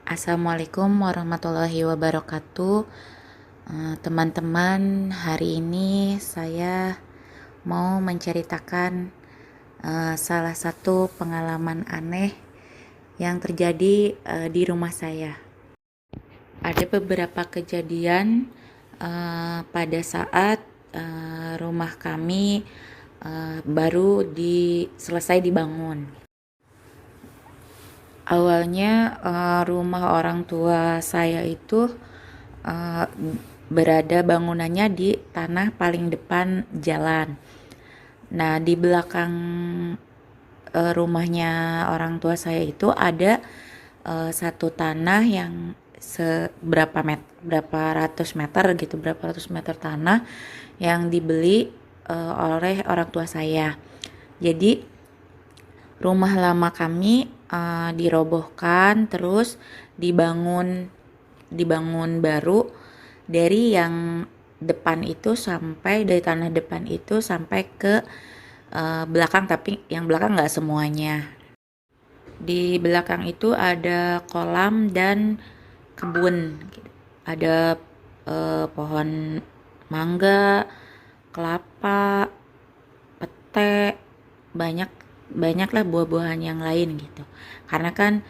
Assalamualaikum warahmatullahi wabarakatuh. Teman-teman, hari ini saya mau menceritakan salah satu pengalaman aneh yang terjadi di rumah saya. Ada beberapa kejadian pada saat rumah kami baru selesai dibangun. Awalnya rumah orang tua saya itu uh, berada bangunannya di tanah paling depan jalan. Nah, di belakang rumahnya orang tua saya itu ada satu tanah yang berapa ratus meter gitu, berapa ratus meter tanah yang dibeli oleh orang tua saya. Jadi rumah lama kami dirobohkan, terus dibangun baru dari yang depan itu dari tanah depan itu sampai ke belakang, tapi yang belakang nggak semuanya. Di belakang itu ada kolam dan kebun, ada pohon mangga, kelapa, pete, banyak banyaklah buah-buahan yang lain gitu. Karena kan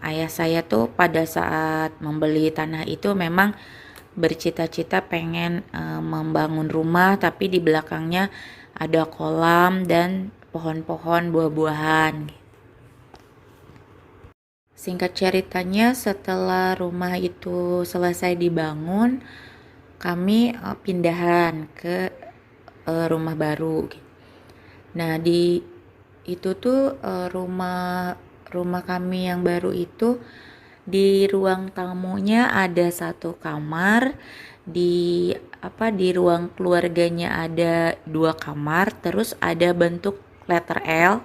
ayah saya tuh pada saat membeli tanah itu memang bercita-cita pengen membangun rumah, tapi di belakangnya ada kolam dan pohon-pohon buah-buahan. Singkat ceritanya, setelah rumah itu selesai dibangun, kami pindahan ke rumah baru. Nah, di itu tuh rumah kami yang baru itu, di ruang tamunya ada satu kamar, di ruang keluarganya ada 2 kamar, terus ada bentuk letter L.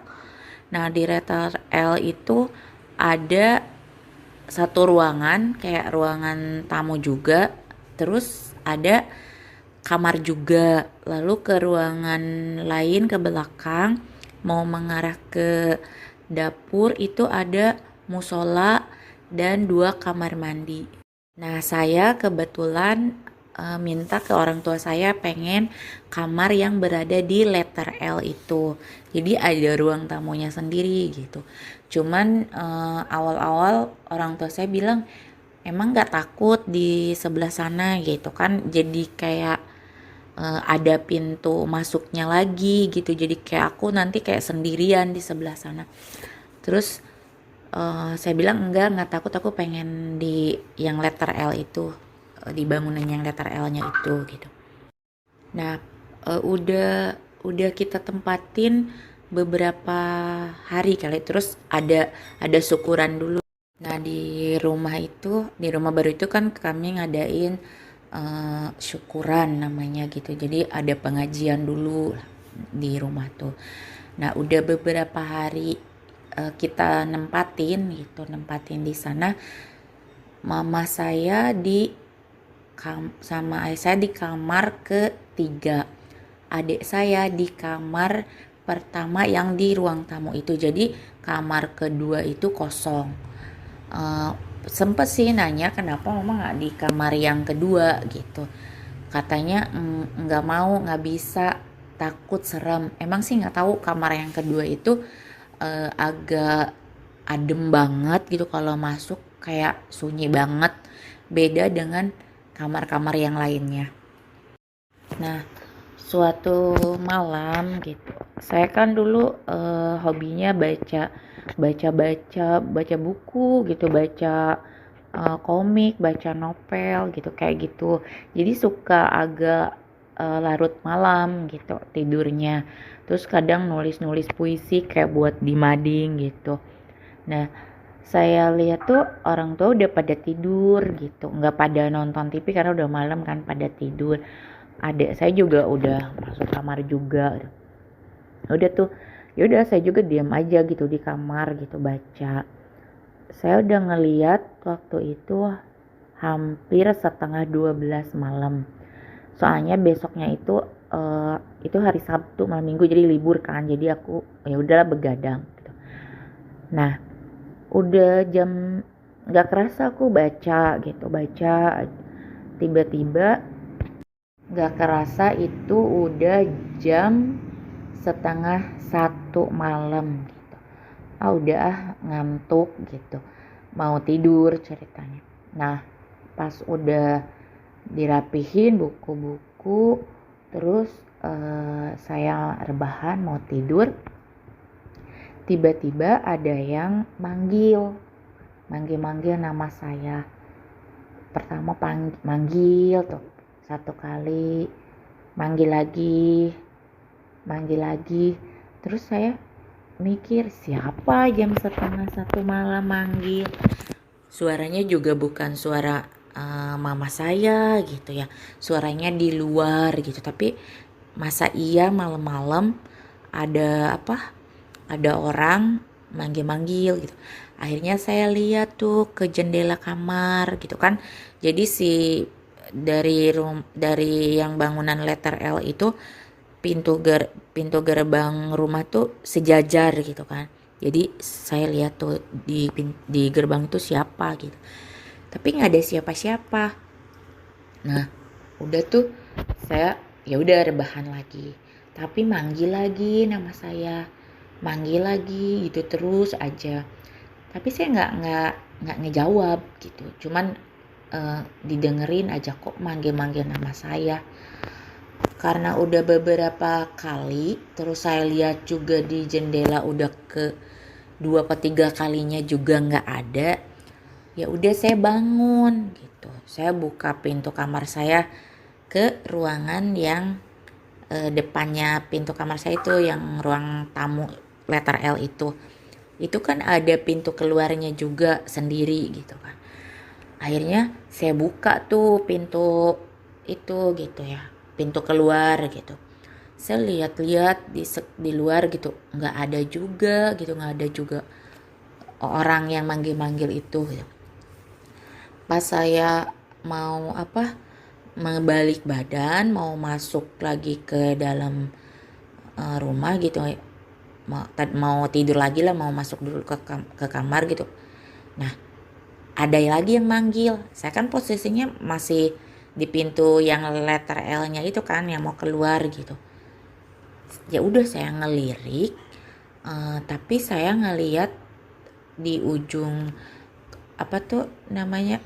Nah, di letter L itu ada satu ruangan kayak ruangan tamu juga, terus ada kamar juga. Lalu ke ruangan lain ke belakang mau mengarah ke dapur itu ada musola dan 2 kamar mandi. Nah, saya kebetulan minta ke orang tua saya pengen kamar yang berada di letter L itu. Jadi ada ruang tamunya sendiri gitu. Cuman awal-awal orang tua saya bilang, emang nggak takut di sebelah sana gitu kan, jadi kayak ada pintu masuknya lagi gitu, jadi kayak aku nanti kayak sendirian di sebelah sana. Terus saya bilang nggak takut, aku pengen di yang letter L itu, di bangunan yang letter L-nya itu gitu. Nah, udah kita tempatin beberapa hari kali, terus ada syukuran dulu. Nah, di rumah baru itu kan kami ngadain syukuran namanya gitu. Jadi ada pengajian dulu di rumah tuh. Nah, udah beberapa hari kita nempatin di sana. Mama saya sama ayah saya di kamar ketiga. Adik saya di kamar pertama yang di ruang tamu itu. Jadi kamar kedua itu kosong. Sempet sih nanya kenapa mama nggak di kamar yang kedua gitu. Katanya nggak mau, nggak bisa, takut serem. Emang sih nggak tahu, kamar yang kedua itu agak adem banget gitu, kalau masuk kayak sunyi banget, beda dengan kamar-kamar yang lainnya. Nah, suatu malam gitu, saya kan dulu hobinya baca buku gitu, baca komik, baca novel gitu, kayak gitu. Jadi suka agak larut malam gitu tidurnya. Terus kadang nulis-nulis puisi kayak buat di mading gitu. Nah, saya lihat tuh orang tua udah pada tidur gitu, nggak pada nonton TV karena udah malam kan, pada tidur. Adik saya juga udah masuk kamar juga. Udah tuh, yaudah saya juga diam aja gitu di kamar gitu baca. Saya udah ngeliat waktu itu hampir setengah 12 malam. Soalnya besoknya itu hari Sabtu malam Minggu, jadi libur kan. Jadi aku ya udahlah begadang gitu. Nah, udah jam nggak kerasa aku baca gitu, baca tiba-tiba nggak kerasa itu udah jam setengah satu malam gitu. Udah ngantuk gitu, mau tidur ceritanya. Nah pas udah dirapihin buku-buku, terus saya rebahan mau tidur, tiba-tiba ada yang manggil nama saya. Pertama manggil tuh satu kali, manggil lagi, terus saya mikir siapa jam setengah satu malam manggil. Suaranya juga bukan suara mama saya gitu ya, suaranya di luar gitu. Tapi masa iya malam-malam ada orang manggil-manggil gitu. Akhirnya saya lihat tuh ke jendela kamar gitu kan. Jadi dari yang bangunan letter L itu pintu gerbang rumah tuh sejajar gitu kan. Jadi saya lihat tuh di gerbang tuh siapa gitu. Tapi nggak ada siapa-siapa. Nah, udah tuh saya ya udah rebahan lagi. Tapi manggil lagi nama saya, manggil lagi gitu terus aja. Tapi saya nggak ngejawab gitu. Cuman didengerin aja kok manggil-manggil nama saya. Karena udah beberapa kali, terus saya lihat juga di jendela udah ke 2 atau 3 kalinya juga nggak ada. Ya udah saya bangun gitu. Saya buka pintu kamar saya ke ruangan yang depannya pintu kamar saya itu yang ruang tamu letter L itu. Itu kan ada pintu keluarnya juga sendiri gitu kan. Akhirnya saya buka tuh pintu itu gitu ya, pintu keluar gitu. Saya lihat-lihat di luar gitu, nggak ada juga gitu, nggak ada juga orang yang manggil-manggil itu gitu. Pas saya mau membalik badan mau masuk lagi ke dalam rumah gitu, mau tidur lagi lah, mau masuk dulu ke kamar gitu. Nah ada lagi yang manggil, saya kan posisinya masih di pintu yang letter L-nya itu kan, yang mau keluar gitu. Ya udah saya ngelirik, tapi saya ngelihat di ujung apa tuh namanya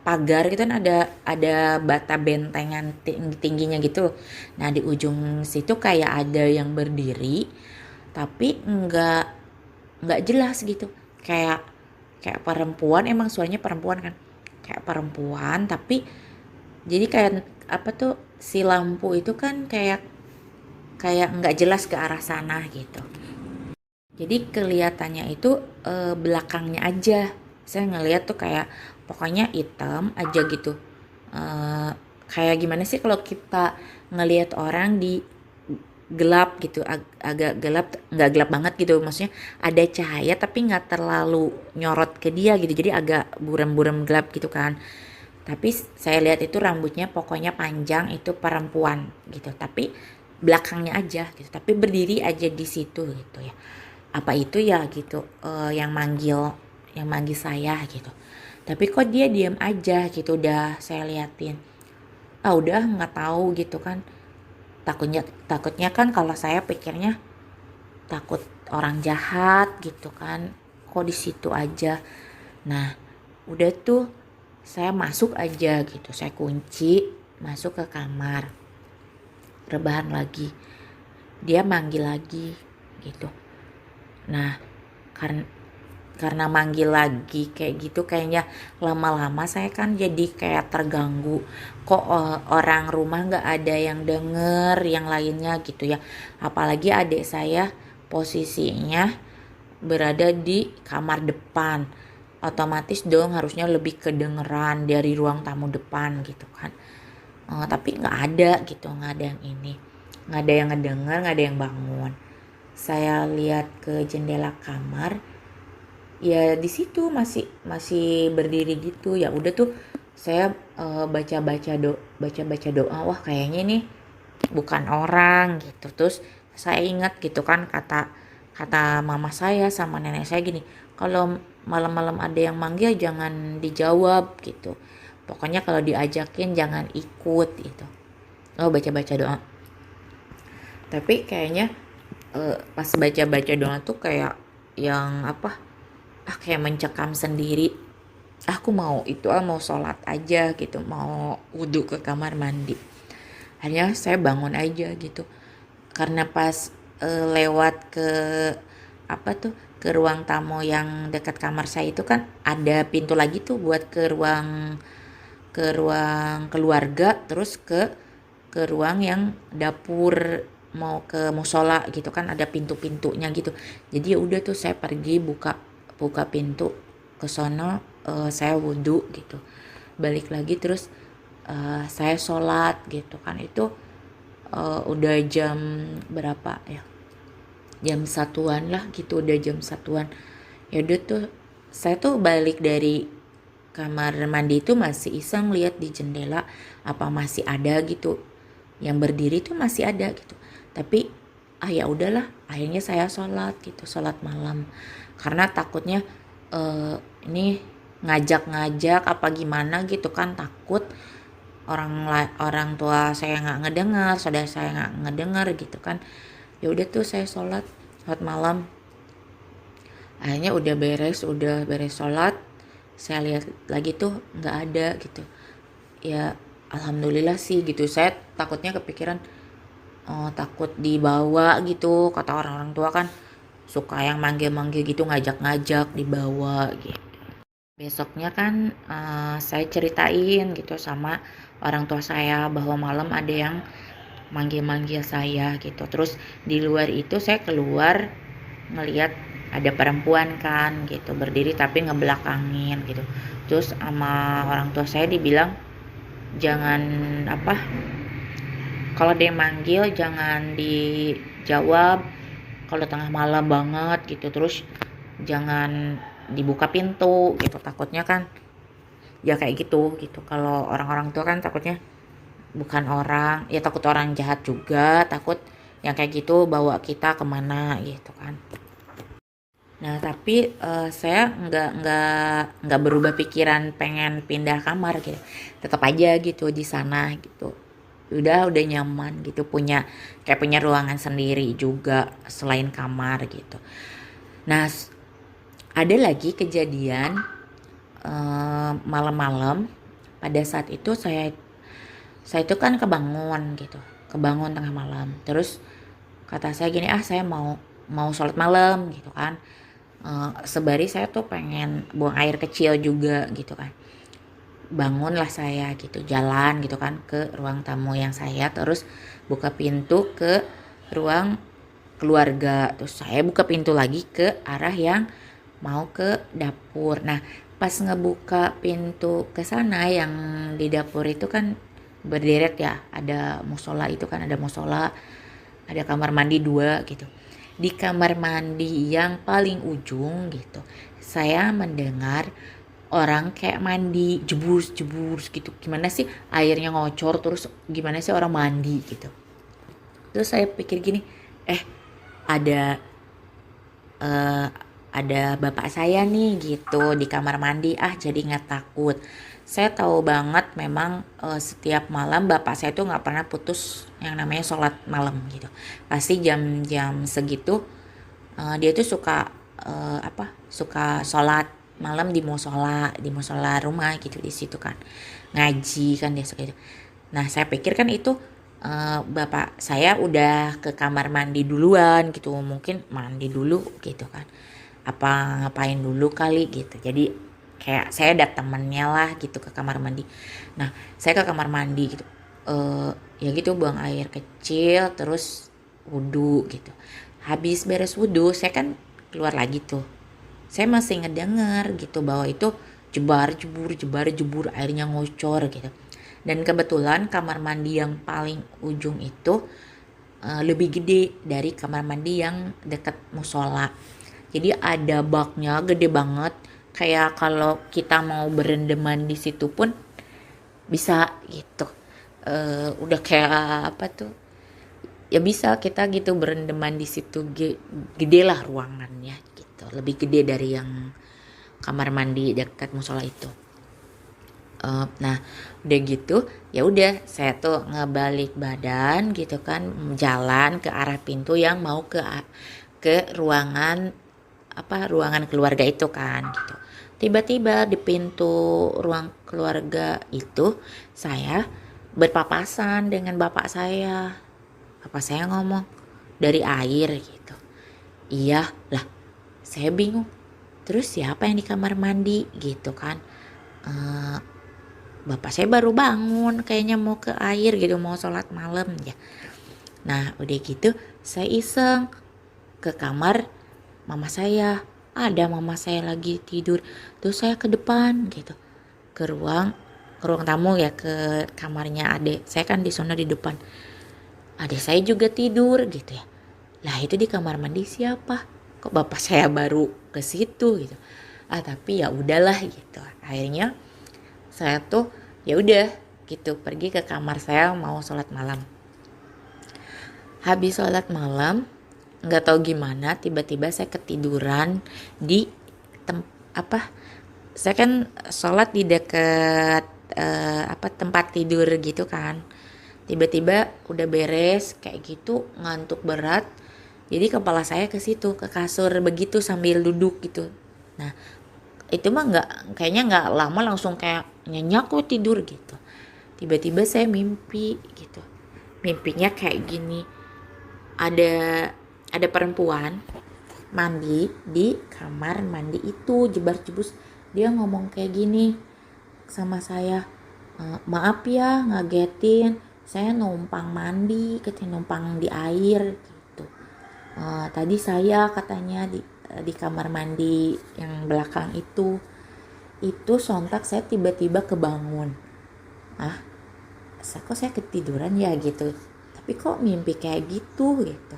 pagar gitu kan, ada bata bentengan tingginya gitu. Nah di ujung situ kayak ada yang berdiri, tapi nggak jelas gitu, kayak perempuan, emang suaranya perempuan kan, kayak perempuan. Tapi jadi kayak apa tuh, si lampu itu kan kayak nggak jelas ke arah sana gitu. Jadi kelihatannya itu belakangnya aja. Saya ngeliat tuh kayak pokoknya hitam aja gitu. Eh, Kayak gimana sih kalau kita ngelihat orang di gelap gitu, agak gelap, nggak gelap banget gitu, maksudnya ada cahaya tapi nggak terlalu nyorot ke dia gitu, jadi agak buram-buram gelap gitu kan. Tapi saya lihat itu rambutnya pokoknya panjang, itu perempuan gitu, tapi belakangnya aja gitu, tapi berdiri aja di situ gitu ya. Apa itu ya gitu, yang manggil saya gitu. Tapi kok dia diam aja gitu, udah saya liatin. Udah nggak tahu gitu kan. Takutnya kan, kalau saya pikirnya takut orang jahat gitu kan. Kok di situ aja. Nah, udah tuh saya masuk aja gitu. Saya kunci, masuk ke kamar. Rebahan lagi. Dia manggil lagi gitu. Nah, karena manggil lagi kayak gitu, kayaknya lama-lama saya kan jadi kayak terganggu. Kok orang rumah nggak ada yang denger, yang lainnya gitu ya. Apalagi adik saya posisinya berada di kamar depan, otomatis dong harusnya lebih kedengeran dari ruang tamu depan gitu kan. Tapi nggak ada gitu, nggak ada yang ini, nggak ada yang ngedenger, nggak ada yang bangun. Saya lihat ke jendela kamar, ya di situ masih berdiri gitu. Ya udah tuh saya baca-baca doa, wah kayaknya nih bukan orang gitu. Terus saya ingat gitu kan, kata kata mama saya sama nenek saya gini, kalau malam-malam ada yang manggil jangan dijawab gitu, pokoknya kalau diajakin jangan ikut gitu. Oh, baca-baca doa. Tapi kayaknya pas baca-baca doa tuh kayak yang apa, kayak mencekam sendiri. Aku mau itu, mau sholat aja gitu, mau wudhu ke kamar mandi. Akhirnya saya bangun aja gitu, karena pas lewat ke apa tuh, ke ruang tamu yang dekat kamar saya itu kan ada pintu lagi tuh buat ke ruang keluarga, terus ke ruang yang dapur mau ke musola gitu kan, ada pintu-pintunya gitu. Jadi ya udah tuh saya pergi buka buka pintu ke sono, saya wudhu gitu, balik lagi terus saya sholat gitu kan. Itu udah jam berapa ya, jam satuan lah gitu, udah jam satuan. Ya udah tuh saya tuh balik dari kamar mandi itu masih iseng lihat di jendela apa masih ada gitu, yang berdiri tuh masih ada gitu. Tapi ya udahlah, akhirnya saya sholat gitu, sholat malam, karena takutnya ini ngajak-ngajak apa gimana gitu kan, takut orang tua saya nggak ngedengar, saudara saya nggak ngedengar gitu kan. Ya udah tuh saya sholat malam, akhirnya udah beres sholat, saya lihat lagi tuh nggak ada gitu. Ya alhamdulillah sih gitu. Saya takutnya kepikiran, takut dibawa gitu, kata orang-orang tua kan suka yang manggil-manggil gitu, ngajak-ngajak dibawa gitu. Besoknya kan saya ceritain gitu sama orang tua saya bahwa malam ada yang manggil-manggil saya gitu. Terus di luar itu saya keluar ngelihat ada perempuan kan gitu berdiri tapi ngebelakangin gitu. Terus sama orang tua saya dibilang jangan apa, kalau dia manggil jangan dijawab kalau tengah malam banget gitu. Terus jangan dibuka pintu gitu, takutnya kan ya kayak gitu. Kalau orang-orang tua kan takutnya bukan orang, ya takut orang jahat juga, takut yang kayak gitu bawa kita kemana gitu kan. Nah tapi saya nggak berubah pikiran pengen pindah kamar gitu, tetap aja gitu di sana gitu. Udah nyaman gitu, punya ruangan sendiri juga selain kamar gitu. Nah ada lagi kejadian malam-malam. Pada saat itu saya itu kan kebangun tengah malam. Terus kata saya gini, saya mau sholat malam gitu kan. Sebari saya tuh pengen buang air kecil juga gitu kan. Bangunlah saya gitu, jalan gitu kan ke ruang tamu yang saya, terus buka pintu ke ruang keluarga. Terus saya buka pintu lagi ke arah yang mau ke dapur. Nah pas ngebuka pintu ke sana, yang di dapur itu kan berderet ya, ada musola, itu kan ada musola, ada kamar mandi dua gitu. Di kamar mandi yang paling ujung gitu, saya mendengar orang kayak mandi jebus gitu. Gimana sih airnya ngocor, terus gimana sih orang mandi gitu. Terus saya pikir gini, ada eh, ada bapak saya nih gitu di kamar mandi, jadi nggak takut. Saya tahu banget memang setiap malam bapak saya tuh nggak pernah putus yang namanya sholat malam gitu. Pasti jam-jam segitu dia tuh suka sholat malam di musola rumah gitu, di situ kan ngaji kan dia suka itu. Nah saya pikir kan itu bapak saya udah ke kamar mandi duluan gitu, mungkin mandi dulu gitu kan, apa ngapain dulu kali gitu. Jadi kayak saya ada temennya lah gitu ke kamar mandi. Nah saya ke kamar mandi gitu, ya gitu buang air kecil terus wudhu gitu. Habis beres wudhu saya kan keluar lagi tuh, saya masih ngedenger gitu bahwa itu jebar jebur airnya ngocor gitu. Dan kebetulan kamar mandi yang paling ujung itu lebih gede dari kamar mandi yang dekat musola. Jadi ada baknya gede banget, kayak kalau kita mau berendeman di situ pun bisa gitu. Udah kayak apa tuh, ya bisa kita gitu berendeman di situ, gede lah ruangannya gitu, lebih gede dari yang kamar mandi dekat musola itu. Nah udah gitu ya udah saya tuh ngebalik badan gitu kan, jalan ke arah pintu yang mau ke ruangan ruangan keluarga itu kan gitu. Tiba-tiba di pintu ruang keluarga itu saya berpapasan dengan bapak saya. Bapak saya ngomong, dari air gitu. Iya lah, saya bingung. Terus siapa yang di kamar mandi gitu kan? Eh, Bapak saya baru bangun, kayaknya mau ke air gitu, mau sholat malam ya. Nah udah gitu saya iseng ke kamar mama saya. Ada mama saya lagi tidur. Terus saya ke depan gitu, ke ruang tamu ya, ke kamarnya adik saya kan di sana di depan. Adik saya juga tidur gitu ya. Lah itu di kamar mandi siapa? Kok bapak saya baru ke situ gitu. Tapi ya udahlah gitu. Akhirnya saya tuh ya udah gitu pergi ke kamar saya mau sholat malam. Habis sholat malam nggak tahu gimana tiba-tiba saya ketiduran di tem apa saya kan sholat di dekat tempat tidur gitu kan. Tiba-tiba udah beres kayak gitu ngantuk berat. Jadi kepala saya ke situ, ke kasur begitu sambil duduk gitu. Nah, itu mah kayaknya nggak lama langsung kayak nyenyak kok tidur gitu. Tiba-tiba saya mimpi gitu. Mimpinya kayak gini. Ada ada perempuan mandi di kamar mandi itu jebar-jebus. Dia ngomong kayak gini sama saya. Maaf ya ngagetin, saya numpang mandi, katanya numpang di air gitu. Tadi saya katanya di kamar mandi yang belakang itu sontak saya tiba-tiba kebangun. Kok saya ketiduran ya gitu, tapi kok mimpi kayak gitu gitu.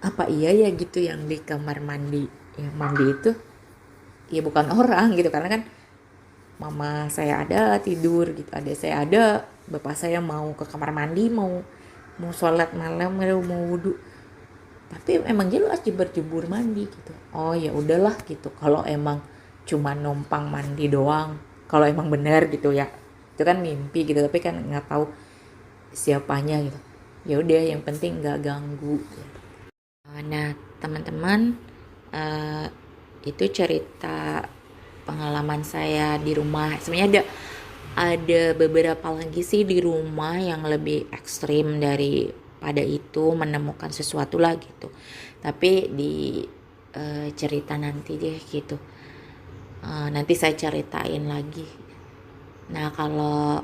Apa iya ya gitu yang di kamar mandi, yang mandi itu ya bukan orang gitu, karena kan mama saya ada tidur gitu, ada saya ada, bapak saya mau ke kamar mandi, mau sholat malam, mau wudhu, tapi emang jelas jebur mandi gitu. Oh ya udahlah gitu, kalau emang cuma numpang mandi doang, kalau emang benar gitu ya, itu kan mimpi gitu, tapi kan nggak tahu siapanya gitu. Ya udah yang penting nggak ganggu gitu. Nah teman-teman, itu cerita pengalaman saya di rumah. Sebenarnya ada beberapa lagi sih di rumah yang lebih ekstrim daripada itu, menemukan sesuatu lah gitu. Tapi di cerita nanti deh gitu. Nanti saya ceritain lagi. Nah kalau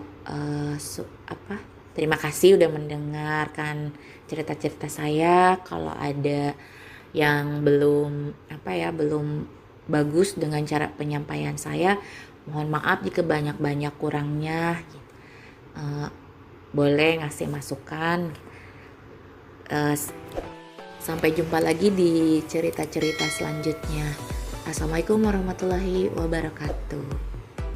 terima kasih udah mendengarkan cerita-cerita saya. Kalau ada yang belum bagus dengan cara penyampaian saya, mohon maaf jika banyak kurangnya. Boleh ngasih masukan. Sampai jumpa lagi di cerita-cerita selanjutnya. Assalamualaikum warahmatullahi wabarakatuh.